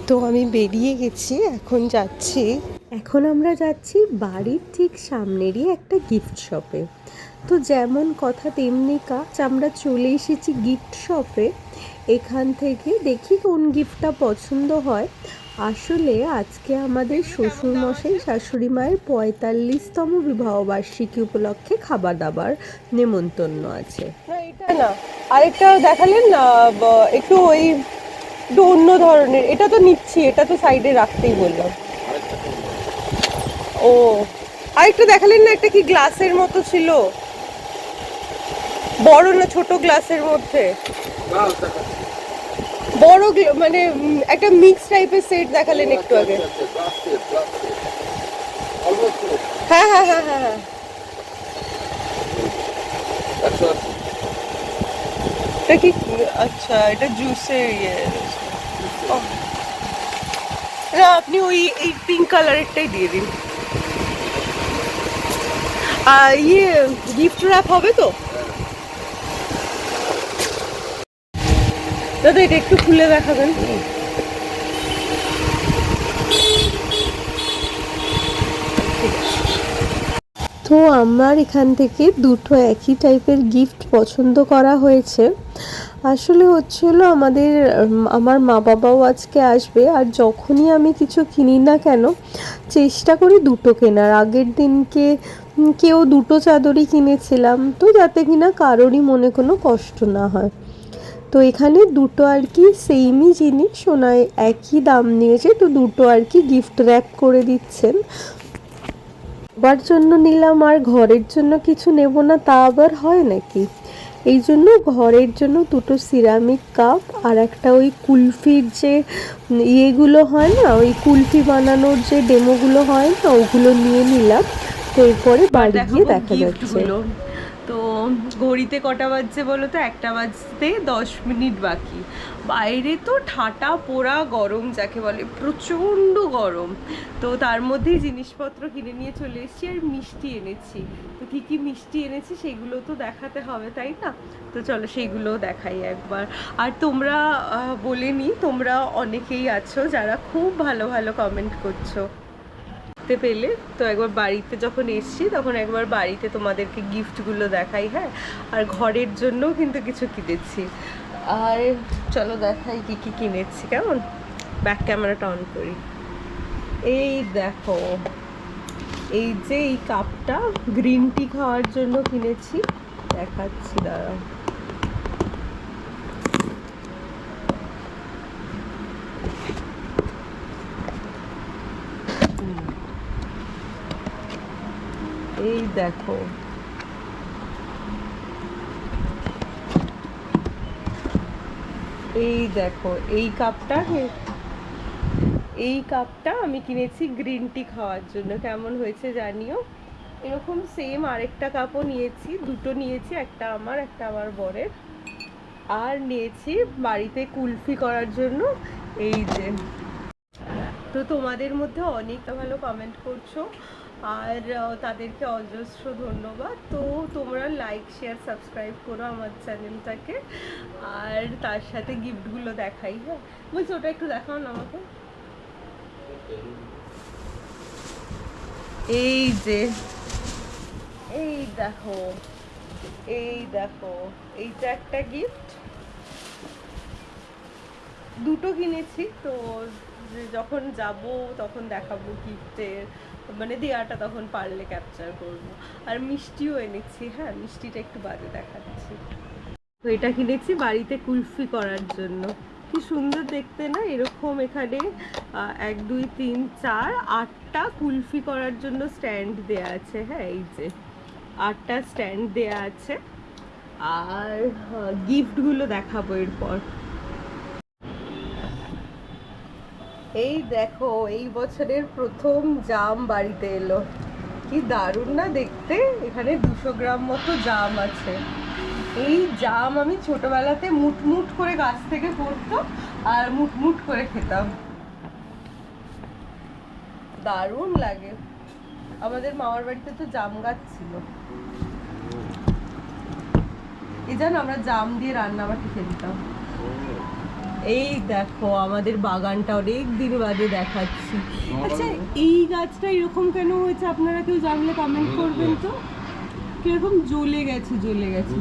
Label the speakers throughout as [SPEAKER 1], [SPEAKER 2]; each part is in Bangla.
[SPEAKER 1] তো আমি বেরিয়ে গেছি, এখন আমরা যাচ্ছি বাড়ির ঠিক সামনেরই একটা গিফট শপে। তো যেমন কথা তেমনি কাজ, আমরা চলে এসেছি গিফট শপে। এখান থেকে দেখি কোন গিফটটা পছন্দ হয়। আসলে আজকে আমাদের শ্বশুরমশাই শাশুড়ি মায়ের 45তম বিবাহবার্ষিকী উপলক্ষে খাবার দাবার নেমন্তন্ন আছে।
[SPEAKER 2] না এটা না, আরেকটা দেখালেন না, একটু ওই একটু অন্য ধরনের। এটা তো নিচ্ছি, এটা তো সাইডে রাখতেই বললাম। ও আরেকটা দেখালেন না, একটা কি গ্লাসের মতো ছিল, বড় না ছোট গ্লাসের মধ্যে বড় মানে একটা মিক্স টাইপের সেট দেখালেন একটু আগে। হ্যাঁ হ্যাঁ হ্যাঁ হ্যাঁ হ্যাঁ, এটা কি? আচ্ছা, এটা জুসের ইয়ে। ও, না আপনি ওই এই পিঙ্ক কালারেরটাই দিয়ে দিন। ইয়ে গিফট র্যাপ হবে তো দাদা? এটা একটু খুলে দেখাবেন।
[SPEAKER 1] তো আমার এখান থেকে দুটো একই টাইপের গিফট পছন্দ করা হয়েছে। আসলে হচ্ছিল আমার মা বাবাও আজকে আসবে, আর যখনই আমি কিছু কিনি না কেন চেষ্টা করি দুটো কেনার। আগের দিনকে কেউ দুটো চাদরই কিনেছিলাম, তো যাতে কিনা কারোরই মনে কোনো কষ্ট না হয়। তো এখানে দুটো আর কি সেমই জিনিস, ওনায় একই দাম নিয়েছে, তো দুটো আর কি গিফট র্যাপ করে দিচ্ছেন। সবার জন্য নিলাম আর ঘরের জন্য কিছু নেব না, তা আবার হয় নাকি? এই জন্য ঘরের জন্য দুটো সিরামিক কাপ আর একটা ওই কুলফির যে ইয়েগুলো হয় না, ওই কুলফি বানানোর যে ডেমোগুলো হয় না, ওগুলো নিয়ে নিলাম। তো এরপরে বাড়ি গিয়ে দেখা যাচ্ছে।
[SPEAKER 2] তো ঘড়িতে কটা বাজছে বলো তো? 1টা বাজতে 10 মিনিট বাকি। বাইরে তো ঠাটা পোড়া গরম, যাকে বলে প্রচণ্ড গরম। তো তার মধ্যেই জিনিসপত্র কিনে নিয়ে চলে এসেছি, আর মিষ্টি এনেছি। তো কী কী মিষ্টি এনেছি সেগুলো তো দেখাতে হবে, তাই না? তো চলো সেইগুলোও দেখাই একবার। আর তোমরা তোমরা অনেকেই আছো যারা খুব ভালো ভালো কমেন্ট করছো পেলে। তো একবার বাড়িতে যখন এসছি তখন একবার বাড়িতে তোমাদেরকে গিফটগুলো দেখাই। হ্যাঁ, আর ঘরের জন্যও কিন্তু কিছু কিনেছি। আর চলো দেখাই কি কি কিনেছি। কেমন? ব্যাক ক্যামেরাটা অন করি। এই দেখো, এই যে এই কাপটা গ্রিন টি খাওয়ার জন্য কিনেছি, দেখাচ্ছি দাঁড়াও। এই দেখো, এই দেখো এই কাপটা আমি কিনেছি গ্রিন টি খাওয়ার জন্য। কেমন হয়েছে জানিও। এরকম সেম আরেকটা কাপও নিয়েছি, দুটো নিয়েছি, একটা আমার একটা আমার বরের। আর নিয়েছি বাড়িতে কুলফি করার জন্য এই যে। তো তোমাদের মধ্যে অনেকটা ভালো কমেন্ট করছো, আর তাদেরকে অজস্র ধন্যবাদ। তো তোমরা লাইক শেয়ার সাবস্ক্রাইব করো আমার চ্যানেলটাকে, আর তার সাথে গিফটগুলো দেখাই। হ্যাঁ বলছি, ওটা একটু দেখাও না আমাকে। এই যে, এই দেখো, এই দেখো, এইটা একটা গিফট। দুটো কিনেছি, তো যখন যাব তখন দেখাবো গিফটের, মানে দেওয়াটা তখন পারলে ক্যাপচার করব। আর মিষ্টিও এনেছি। হ্যাঁ, মিষ্টিটা একটু বাদে দেখাচ্ছি। তো এটা কিনেছি বাড়িতে কুলফি করার জন্য। কি সুন্দর দেখতে না? এরকম এখানে 1 2 3 4 8টা কুলফি করার জন্য স্ট্যান্ড দেয়া আছে। হ্যাঁ, এই যে 8টা স্ট্যান্ড দেয়া আছে। আর গিফটগুলো দেখাবো এরপর। এই দেখো, এই বছরের প্রথম জাম বাড়িতে এলো। কি দারুণ না দেখতে! এখানে 200 গ্রাম মতো জাম আছে। এই জাম আমি ছোটবেলাতে মুটমুট করে গাছ থেকে পড়তো আর মুটমুট করে খেতাম। দারুণ লাগে। আমাদের মামার বাড়িতে তো জাম গাছ ছিল। এই জানো, আমরা জাম দিয়ে রান্না বাটি খেলতাম। এই দেখো আমাদের বাগানটা অনেক দিন বাদে দেখাচ্ছি। আচ্ছা এই গাছটা এরকম কেন হয়েছে আপনারা কেউ জানলে কমেন্ট করবেন তো। কিরকম জ্বলে গেছে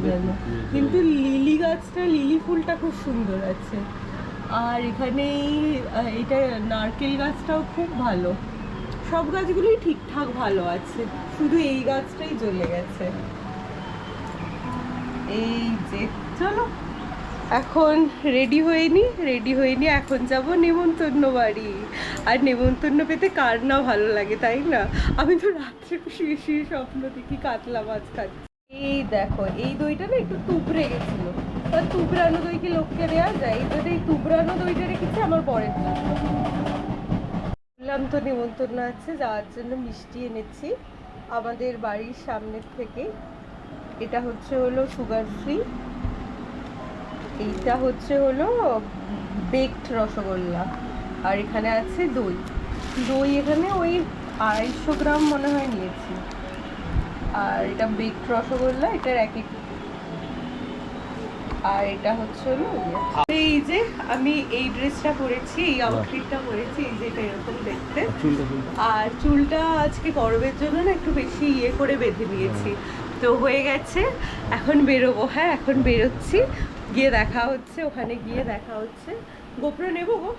[SPEAKER 2] যেন, কিন্তু লিলি গাছটা, লিলি ফুলটা খুব সুন্দর আছে। আর এখানে এইটা নারকেল গাছটাও খুব ভালো, সব গাছগুলোই ঠিকঠাক ভালো আছে, শুধু এই গাছটাই জ্বলে গেছে। এই যে চলো এখন রেডি হয়নি, এখন যাব নেমন্তন্ন বাড়ি। আর নেমন্তন্ন পেতে কার না ভালো লাগে, তাই না? আমি তো রাত্রে শুয়ে স্বপ্ন দেখি কাতলা মাছ খাচ্ছি। এই দেখো এই দইটা না একটু তুবড়ে গেছিল, আর তুবড়ানো দইকে লোককে দেওয়া যায়, এই জন্য এই তুবড়ানো দইটা রেখেছি আমার পরের জন্য। বললাম তো নেমন্তন্ন আছে, যাওয়ার জন্য মিষ্টি এনেছি আমাদের বাড়ির সামনের থেকে। এটা হলো সুগার ফ্রি, এইটা হলো বেকড রসগোল্লা, আর এখানে আছে দই। এখানে ওই 250 গ্রাম মনে হয় নিয়েছি। আর এটা বেকড রসগোল্লা, এটার এক এক। আর এটা হলো এই যে আমি এই ড্রেসটা পরেছি, এই আউটফিটটা পরেছি, এই যে এটা এরকম দেখতে। আর চুলটা আজকে গরমের জন্য না একটু বেশি করে বেঁধে নিয়েছি, তো হয়ে গেছে। এখন বেরোবো, হ্যাঁ এখন বেরোচ্ছি, গিয়ে দেখা হচ্ছে, ওখানে গিয়ে দেখা হচ্ছে। গোপ্রো নেবো গো?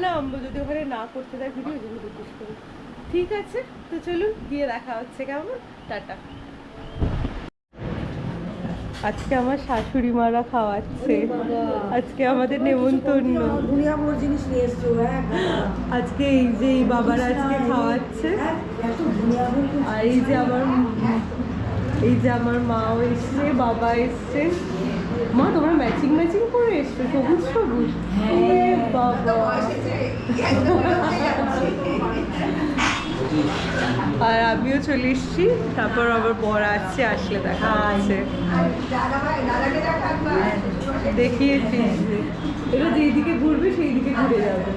[SPEAKER 2] না যদি ওখানে না করতে দেয় ভিডিও, জন্য জিজ্ঞেস করি। ঠিক আছে, তো চলুন গিয়ে দেখা হচ্ছে, কেমন? টাটা। আজকে আমার শাশুড়ি মারা খাওয়াচ্ছে, আজকে আমাদের নেমন্তন্ন। আজকে এই যে এই বাবারা আজকে খাওয়াচ্ছে, আর এই যে আমার মাও এসছে, বাবা এসছে। মা তোমরা ম্যাচিং করে এসছো, সবুজ। বাবা আর আমিও চলে এসছি, তারপর আবার বর আসছে, আসলে দেখা হচ্ছে। দেখিয়েছি এটা যেই দিকে ঘুরবে সেই দিকে ঘুরে যাবে।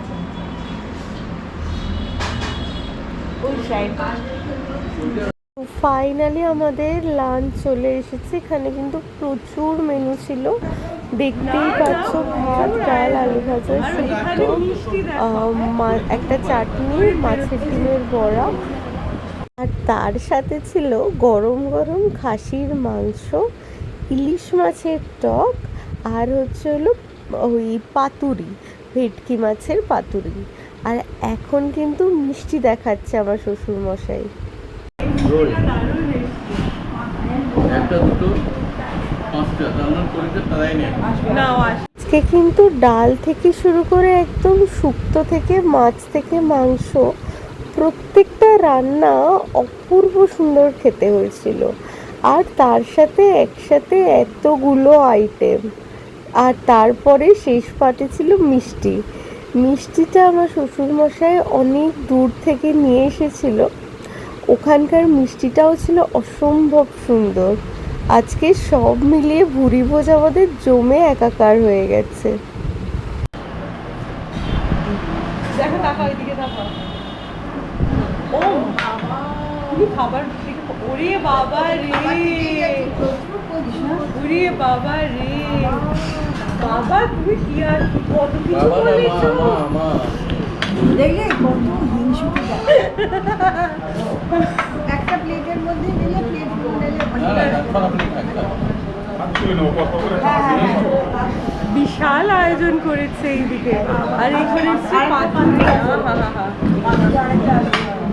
[SPEAKER 1] ফাইনালি আমাদের লাঞ্চ চলে এসেছে। এখানে কিন্তু প্রচুর মেনু ছিল, দেখতেই পাচ্ছ, ভাত, ডাল, আলু ভাজা, শুক্তো, একটা চাটনি, মাছের ডিমের বড়া, আর তার সাথে ছিল গরম খাসির মাংস, ইলিশ মাছের টক, আর হলো ওই পাতুরি, ভেটকি মাছের পাতুরি। আর এখন কিন্তু মিষ্টি দেখাচ্ছে আমার শ্বশুর মশাই। আজকে কিন্তু ডাল থেকে শুরু করে একদম শুক্তো থেকে মাছ থেকে মাংস, প্রত্যেকটা রান্না অপূর্ব সুন্দর খেতে হয়েছিল। আর তার সাথে একসাথে এতগুলো আইটেম। আর তারপরে শেষ পাটে ছিল মিষ্টিটা আমার শ্বশুরমশাই অনেক দূর থেকে নিয়ে এসেছিল, ওখানকার মিষ্টিটাও ছিল অসম্ভব সুন্দর। আজকে সব মিলিয়ে ভুরি ভোজ আমাদের জমে একাকার হয়ে গেছে।
[SPEAKER 2] দেখো তাকাও, এদিকে তাকাও। ও তুমি খাবার, ওরে বাবা রে, বাবা তুমি কি আর কত কিছু বলেছো,
[SPEAKER 3] দেখলে কত হিংসুটা। একটা প্লেটের মধ্যে নিলে প্লেট
[SPEAKER 2] বিশাল আয়োজন করেছে এইদিকে। আর এখানে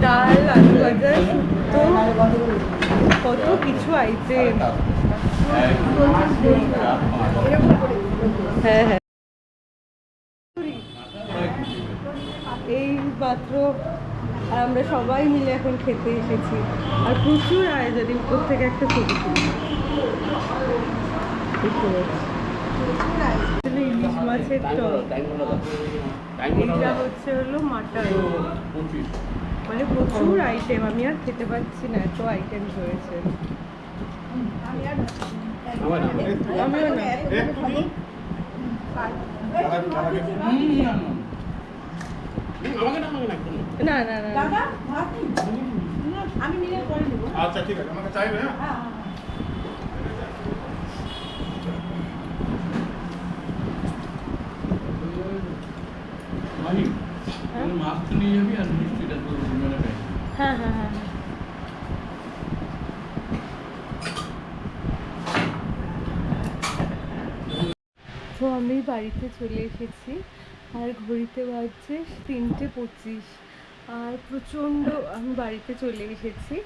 [SPEAKER 2] ডাল, আলু ভাজা, শুক্তো, কত কিছু আইটেম। হ্যাঁ এই মাত্র আর আমরা সবাই মিলে এখন খেতে এসেছি, আর প্রচুর আয়োজন। উপর থেকে একটা ছবি ইলিশ মাছের টক, এটা হলো মাটন, মানে প্রচুর আইটেম। আমি আর খেতে পারছি না, এত আইটেম হয়েছে। আমিও না দাদা আমি নিলে পরে নেব। আচ্ছা ঠিক আছে, আমাকে চাইবে। হ্যাঁ
[SPEAKER 4] মাহি মাছ তো নিয়ে যাবি আর মিষ্টিটা তো মানে
[SPEAKER 2] হ্যাঁ হ্যাঁ হ্যাঁ হ্যাঁ। তো আমি বাড়িতে চলে এসেছি আর ঘড়িতে বাজছে 3:25 আর প্রচণ্ড আমি বাড়িতে চলে এসেছি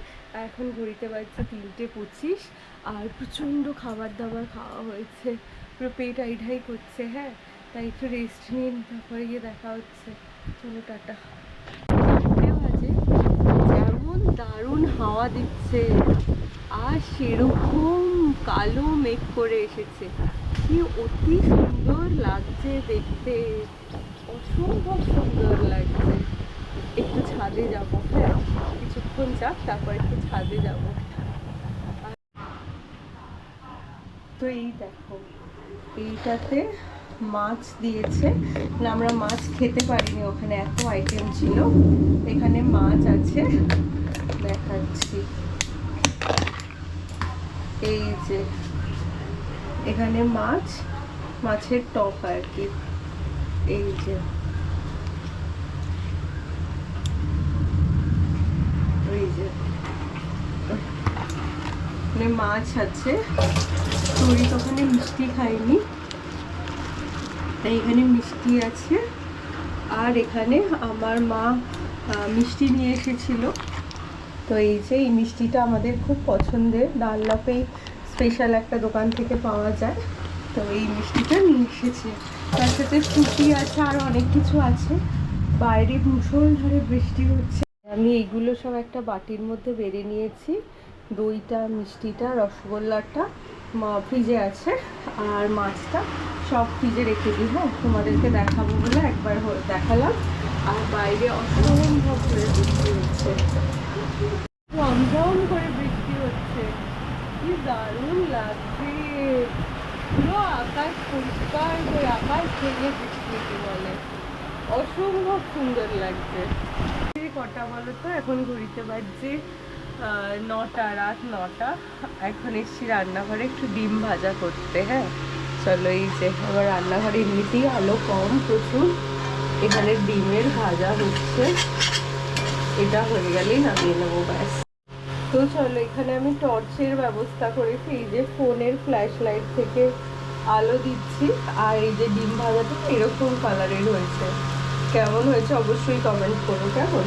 [SPEAKER 2] এখন ঘড়িতে বাজছে 3:25 আর প্রচণ্ড খাবার দাবার খাওয়া হয়েছে পুরো পেট আইঢাই করছে। হ্যাঁ, তাই একটু রেস্ট নিন, তারপরে গিয়ে দেখা হচ্ছে। চলো টাটা। 4টে বাজে, যেমন দারুণ হাওয়া দিচ্ছে আর সেরকম কালো মেঘ করে এসেছে, কি অতি সুন্দর লাগছে দেখতে, অসম্ভব সুন্দর লাগছে। একটু ছাদে যাব, হ্যাঁ কিছুক্ষণ যাক, তারপর একটু ছাদে যাব। তো এই দেখো, এইটাতে মাছ দিয়েছে না, আমরা মাছ খেতে পারিনি, ওখানে এত আইটেম ছিল। এখানে মাছ আছে, দেখাচ্ছি, এই যে এখানে মাছ, মাছের টক আর কি, এই যে এই যে মানে মাছ আছে। তোরি তো ওখানে মিষ্টি খাইনি, তাই এখানে মিষ্টি আছে। আর এখানে আমার মা মিষ্টি নিয়ে এসেছিল, তো এই যে এই মিষ্টিটা আমাদের খুব পছন্দের, ডালনাপেই স্পেশাল একটা দোকান থেকে পাওয়া যায়, তো এই মিষ্টিটা নিয়ে এসেছে। তার সাথে ফ্রুটি আছে আর অনেক কিছু আছে। বাইরে মুষলধারে বৃষ্টি হচ্ছে। আমি এইগুলো সব একটা বাটির মধ্যে বেড়ে নিয়েছি, দইটা, মিষ্টিটা, রসগোল্লাটা ফ্রিজে আছে, আর মাছটা সব ফ্রিজে রেখে দিই। হ্যাঁ, তোমাদেরকে দেখাবো বলে একবার দেখালাম। আর বাইরে অসম্ভব করে বৃষ্টি হচ্ছে, রমঝম করে বৃষ্টি হচ্ছে, কি দারুণ লাগছে। পুরো আকাশ পরিষ্কার করে, আকাশ ভেঙে বৃষ্টিকে বলে, অসম্ভব সুন্দর লাগছে। কটা বলো তো, এখন ঘড়িতে বাজছে 9টা, রাত 9টা। এখন এসছি রান্নাঘরে একটু ডিম ভাজা করতে। হ্যাঁ চলো, এই যে আমার রান্নাঘরে এমনিতেই আলো কম প্রচুর, এখানে ডিমের ভাজা হচ্ছে, এটা হয়ে গেলেই নামিয়ে নেবো ব্যাস। তো চলো, এখানে আমি টর্চের ব্যবস্থা করেছি, এই যে ফোনের ফ্ল্যাশ লাইট থেকে আলো দিচ্ছি। আর এই যে ডিম ভাজাটা এরকম কালারের হয়েছে, কেমন হয়েছে অবশ্যই কমেন্ট করো। কেমন